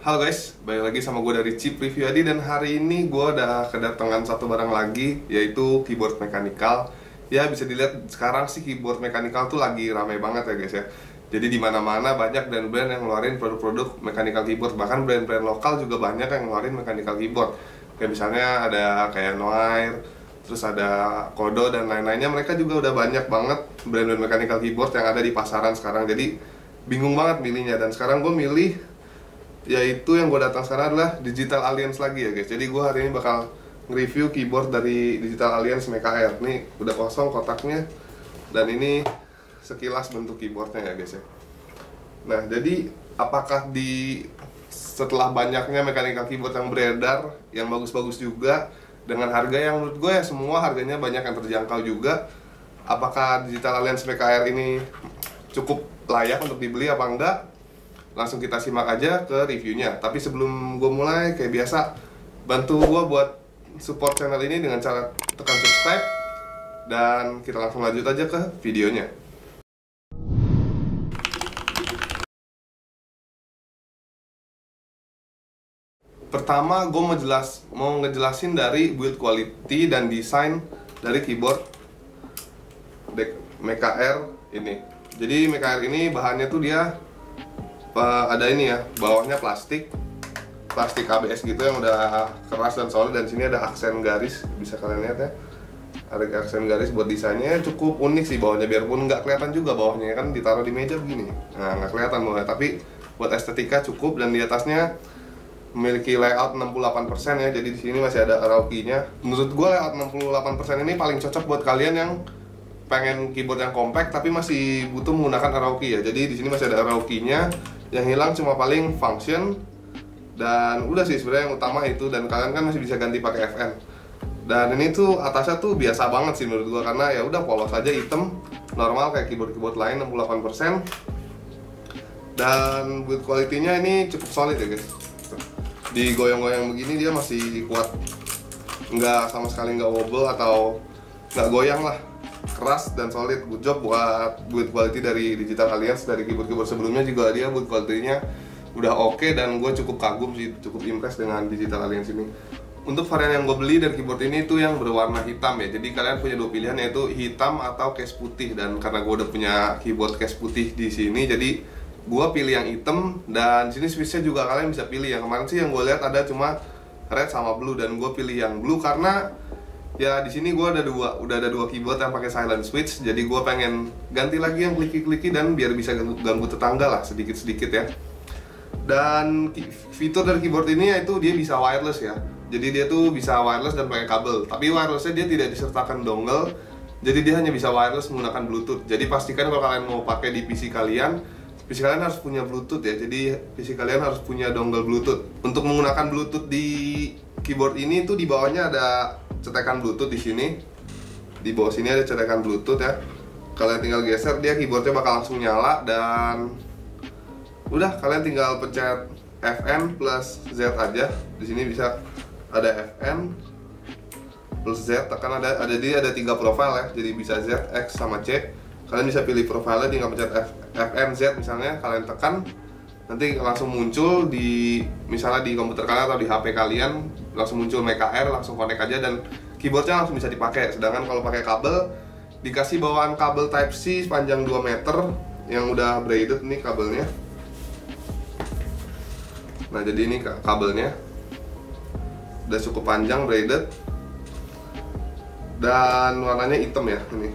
Halo guys, balik lagi sama gue dari Chip Review Adi. Dan hari ini gue udah kedatangan satu barang lagi, yaitu keyboard mechanical. Ya bisa dilihat sekarang sih keyboard mechanical tuh lagi ramai banget ya guys ya. Jadi di mana-mana banyak brand-brand yang ngeluarin produk-produk mechanical keyboard. Bahkan brand-brand lokal juga banyak yang ngeluarin mechanical keyboard. Kayak misalnya ada kayak Noair, terus ada Kodo dan lain-lainnya. Mereka juga udah banyak banget brand-brand mechanical keyboard yang ada di pasaran sekarang. Jadi bingung banget milihnya. Dan sekarang gue milih, yaitu yang gue datang sekarang adalah Digital Alliance lagi ya guys. Jadi gue hari ini bakal nge-review keyboard dari Digital Alliance MKR. Nih udah kosong kotaknya, dan ini sekilas bentuk keyboardnya ya guys ya. Nah jadi apakah setelah banyaknya mechanical keyboard yang beredar, yang bagus-bagus juga, dengan harga yang menurut gue ya semua harganya banyak yang terjangkau juga, apakah Digital Alliance MKR ini cukup layak untuk dibeli apa enggak? Langsung kita simak aja ke reviewnya. Tapi sebelum gue mulai, kayak biasa, bantu gue buat support channel ini dengan cara tekan subscribe. Dan kita langsung lanjut aja ke videonya. Pertama, gue mau ngejelasin dari build quality dan desain dari keyboard MKR ini. Jadi MKR ini bahannya tuh dia ada ini ya, bawahnya plastik ABS gitu yang udah keras dan solid, dan sini ada aksen garis, bisa kalian lihat ya, ada aksen garis buat desainnya. Cukup unik sih bawahnya, biarpun nggak kelihatan juga bawahnya kan ditaruh di meja begini, nah nggak kelihatan bawahnya, tapi buat estetika cukup. Dan di atasnya memiliki layout 68% ya, jadi di sini masih ada arrow key-nya. Menurut gue layout 68% ini paling cocok buat kalian yang pengen keyboard yang compact tapi masih butuh menggunakan arrow key ya. Jadi di sini masih ada arrow key-nya, yang hilang cuma paling function, dan udah sih sebenarnya yang utama itu. Dan kalian kan masih bisa ganti pakai FN. Dan ini tuh atasnya tuh biasa banget sih menurut gua, karena ya udah polos aja, hitam normal kayak keyboard lain 68%. Dan build quality-nya ini cukup solid ya guys. Digoyang-goyang begini dia masih kuat, nggak sama sekali nggak wobble atau nggak goyang lah. Keras dan solid. Good job buat build quality dari Digital Alliance. Dari keyboard sebelumnya juga dia build quality-nya udah oke, dan gue cukup kagum sih, cukup impress dengan Digital Alliance ini. Untuk varian yang gue beli dari keyboard ini itu yang berwarna hitam ya. Jadi kalian punya dua pilihan, yaitu hitam atau case putih. Dan karena gue udah punya keyboard case putih di sini, jadi gue pilih yang hitam. Dan sini switch-nya juga kalian bisa pilih. Yang kemarin sih yang gue lihat ada cuma red sama blue, dan gue pilih yang blue karena ya di sini gue udah ada dua keyboard yang pakai silent switch. Jadi gue pengen ganti lagi yang kliki-kliki, dan biar bisa ganggu tetangga lah sedikit-sedikit ya. Dan fitur dari keyboard ini yaitu dia bisa wireless ya. Jadi dia tuh bisa wireless dan pakai kabel. Tapi wirelessnya dia tidak disertakan dongle. Jadi dia hanya bisa wireless menggunakan Bluetooth. Jadi pastikan kalau kalian mau pakai di PC kalian harus punya Bluetooth ya. Jadi PC kalian harus punya dongle Bluetooth. Untuk menggunakan Bluetooth di keyboard ini tuh di bawahnya ada cetekan Bluetooth di sini. Di bawah sini ada cetekan Bluetooth ya. Kalian tinggal geser, dia keyboardnya bakal langsung nyala, dan udah kalian tinggal pencet FN plus Z aja. Di sini bisa ada FN plus Z, tekan ada tiga profile ya. Jadi bisa Z, X sama C. Kalian bisa pilih profilnya, tinggal pencet FN Z misalnya, kalian tekan, nanti langsung muncul di misalnya di komputer kalian atau di HP kalian, langsung muncul MKR, langsung connect aja, dan keyboardnya langsung bisa dipakai. Sedangkan kalau pakai kabel, dikasih bawaan kabel Type C sepanjang 2 meter yang udah braided nih kabelnya. Nah jadi ini kabelnya udah cukup panjang, braided, dan warnanya hitam ya. Ini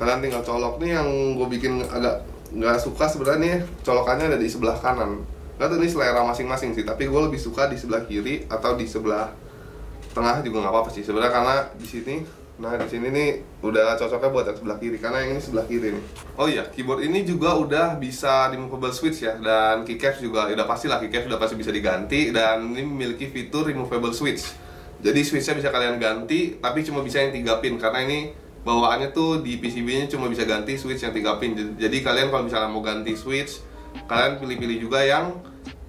kalian tinggal colok. Nih yang gue bikin agak nggak suka sebenarnya, colokannya ada di sebelah kanan. Nggak tahu ini selera masing-masing sih, tapi gue lebih suka di sebelah kiri atau di sebelah tengah juga nggak apa-apa sih sebenarnya, karena di sini, nah di sini nih udah cocoknya buat yang sebelah kiri, karena yang ini sebelah kiri nih. Oh iya, keyboard ini juga udah bisa removable switch ya, dan keycaps juga udah pasti lah, keycaps udah pasti bisa diganti, dan ini memiliki fitur removable switch. Jadi switchnya bisa kalian ganti, tapi cuma bisa yang 3 pin, karena ini bawaannya tuh di PCB-nya cuma bisa ganti switch yang 3 pin. Jadi kalian kalau misalnya mau ganti switch, kalian pilih-pilih juga yang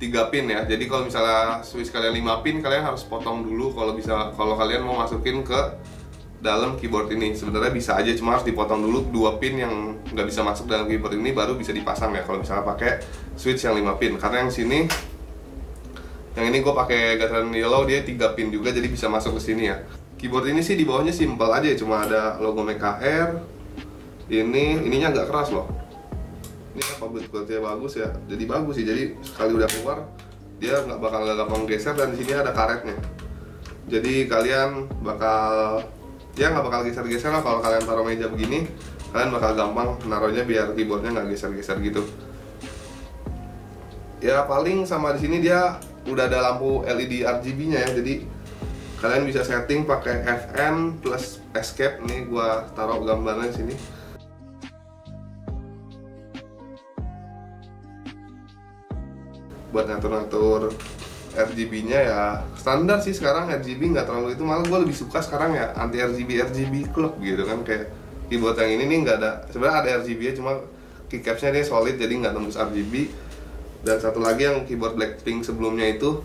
3 pin ya. Jadi kalau misalnya switch kalian 5 pin, kalian harus potong dulu kalau kalian mau masukin ke dalam keyboard ini. Sebenarnya bisa aja, cuma harus dipotong dulu 2 pin yang nggak bisa masuk dalam keyboard ini, baru bisa dipasang ya kalau misalnya pakai switch yang 5 pin. Karena yang sini Yang ini gue pakai Gateron Yellow, dia 3 pin juga jadi bisa masuk ke sini ya. Keyboard ini sih di bawahnya simpel aja, cuma ada logo MKR. Ininya nggak keras loh. Ini apa buatnya bagus ya, jadi bagus sih. Jadi sekali udah keluar dia nggak bakal gampang geser, dan di sini ada karetnya. Jadi kalian bakal nggak bakal geser-geser lah kalau kalian taruh meja begini. Kalian bakal gampang naruhnya biar keyboardnya nggak geser-geser gitu. Ya paling sama di sini dia udah ada lampu LED RGB-nya ya. Jadi kalian bisa setting pakai FN plus escape. Nih gua taruh gambarnya di sini. Buat ngatur-ngatur RGB-nya ya standar sih sekarang, RGB nggak terlalu itu, malah gue lebih suka sekarang ya anti RGB club gitu kan. Kayak keyboard yang ini nih nggak ada, sebenarnya ada RGB ya, cuma keycapsnya dia solid jadi nggak tembus RGB. Dan satu lagi yang keyboard Blackpink sebelumnya itu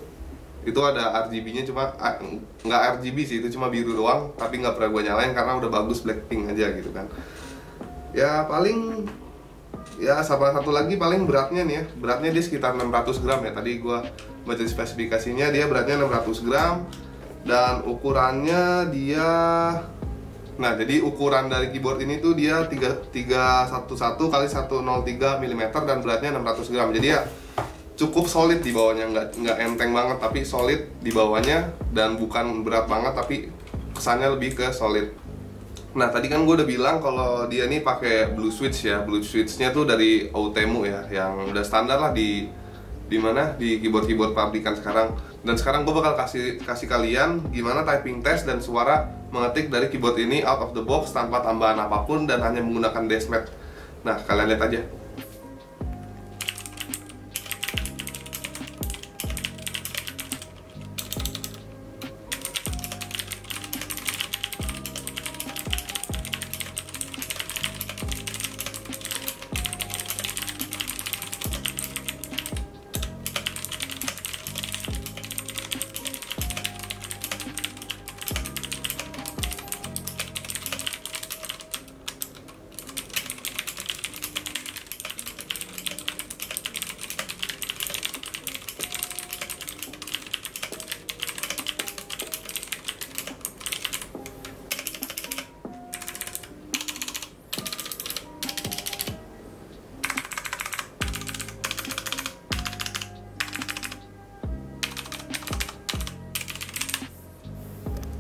ada RGB-nya, cuma nggak RGB sih, itu cuma biru doang, tapi nggak pernah gue nyalain karena udah bagus Blackpink aja gitu kan. Ya paling ya sama satu lagi paling beratnya nih ya, beratnya dia sekitar 600 gram ya. Tadi gua baca spesifikasinya, dia beratnya 600 gram dan ukurannya dia, nah jadi ukuran dari keyboard ini tuh dia 311 kali 103 mm dan beratnya 600 gram. Jadi ya cukup solid di bawahnya, nggak enteng banget tapi solid di bawahnya, dan bukan berat banget tapi kesannya lebih ke solid. Nah tadi kan gue udah bilang kalau dia nih pakai blue switch ya. Blue switchnya tuh dari Outemu ya, yang udah standar lah di mana di keyboard pabrikan sekarang. Dan sekarang gue bakal kasih kalian gimana typing test dan suara mengetik dari keyboard ini out of the box tanpa tambahan apapun dan hanya menggunakan Desmet. Nah kalian lihat aja.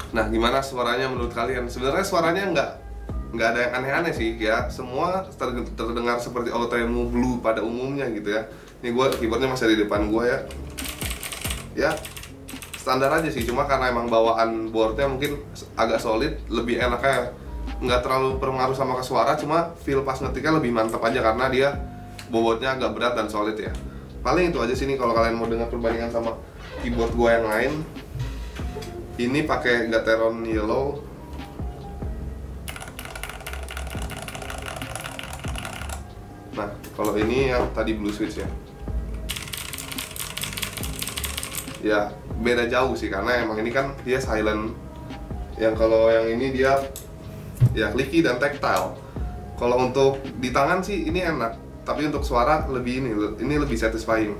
Nah, gimana suaranya menurut kalian? Sebenarnya suaranya nggak ada yang aneh-aneh sih ya. Semua terdengar seperti Outemu Blue pada umumnya gitu ya. Ini keyboardnya masih di depan gue ya. Ya, standar aja sih. Cuma karena emang bawaan boardnya mungkin agak solid, lebih enaknya nggak terlalu berpengaruh sama ke suara. Cuma feel pas ngetiknya lebih mantap aja karena dia bobotnya agak berat dan solid ya. Paling itu aja sih nih kalau kalian mau dengar perbandingan sama keyboard gue yang lain. Ini pakai Gateron Yellow. Nah, kalau ini yang tadi blue switch ya. Ya, beda jauh sih karena emang ini kan dia silent. Yang kalau yang ini dia ya clicky dan tactile. Kalau untuk di tangan sih ini enak, tapi untuk suara ini lebih satisfying.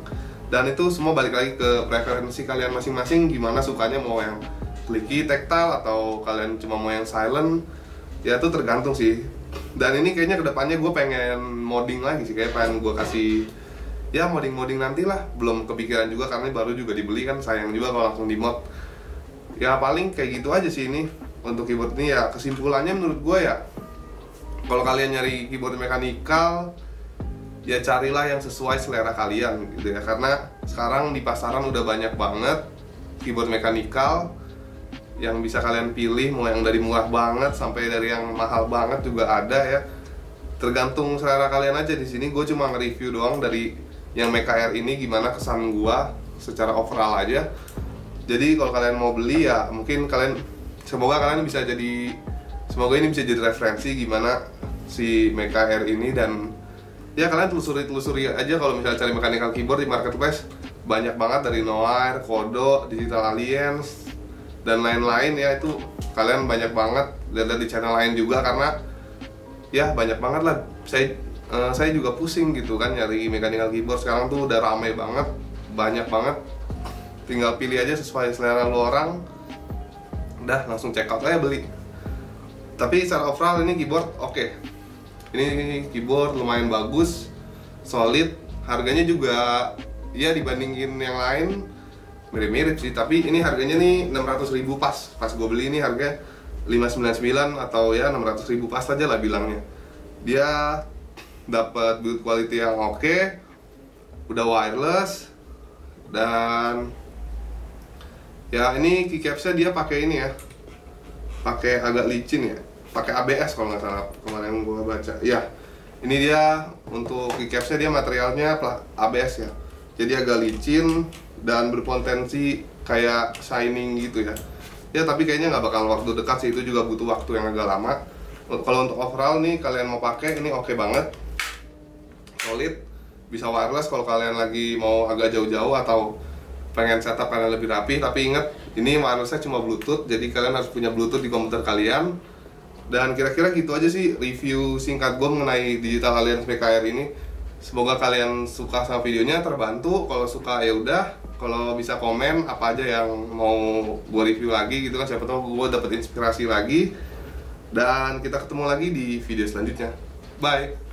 Dan itu semua balik lagi ke preferensi kalian masing-masing, gimana sukanya, mau yang clicky, tactile, atau kalian cuma mau yang silent. Ya itu tergantung sih. Dan ini kayaknya kedepannya gue pengen modding lagi sih, kayak pengen gue kasih ya modding nanti lah. Belum kepikiran juga karena baru juga dibeli kan, sayang juga kalau langsung di mod. Ya paling kayak gitu aja sih ini untuk keyboard ini ya. Kesimpulannya menurut gue ya, kalau kalian nyari keyboard mekanikal ya carilah yang sesuai selera kalian gitu ya, karena sekarang di pasaran udah banyak banget keyboard mekanikal yang bisa kalian pilih, mau yang dari murah banget sampai dari yang mahal banget juga ada ya. Tergantung selera kalian aja. Di sini gue cuma nge-review doang dari yang MKR ini, gimana kesan gue secara overall aja. Jadi kalau kalian mau beli ya mungkin semoga ini bisa jadi referensi gimana si MKR ini. Dan ya kalian telusuri aja kalau misalnya cari mechanical keyboard di marketplace. Banyak banget dari Noir, Kodo, Digital Alliance dan lain-lain ya. Itu kalian banyak banget lihat di channel lain juga, karena ya banyak banget lah. Saya juga pusing gitu kan nyari mechanical keyboard. Sekarang tuh udah rame banget, banyak banget. tinggal pilih aja sesuai selera lu orang, udah langsung check out aja beli. Tapi secara overall ini keyboard oke. Ini keyboard lumayan bagus, solid, harganya juga ya dibandingin yang lain mirip-mirip sih, tapi ini harganya nih 600.000 pas gue beli ini harga 599 atau ya 600.000 pas aja lah bilangnya. Dia dapat build quality yang oke, udah wireless, dan ya ini keycapsnya dia pakai ini ya, pakai agak licin ya, pakai ABS kalau nggak salah kemarin gue baca ya. Ini dia untuk keycapsnya, dia materialnya ABS ya, jadi agak licin dan berpotensi kayak shining gitu ya. Ya tapi kayaknya nggak bakal waktu dekat sih, itu juga butuh waktu yang agak lama. Kalau untuk overall nih kalian mau pakai ini oke banget, solid, bisa wireless kalau kalian lagi mau agak jauh-jauh atau pengen setup kalian lebih rapi. Tapi ingat, ini wirelessnya cuma Bluetooth, jadi kalian harus punya Bluetooth di komputer kalian. Dan kira-kira gitu aja sih review singkat gue mengenai Digital Alliance PKR ini. Semoga kalian suka sama videonya, terbantu. Kalau suka ya udah, kalau bisa komen apa aja yang mau gue review lagi gitu kan, siapa tahu gue dapet inspirasi lagi. Dan kita ketemu lagi di video selanjutnya. Bye.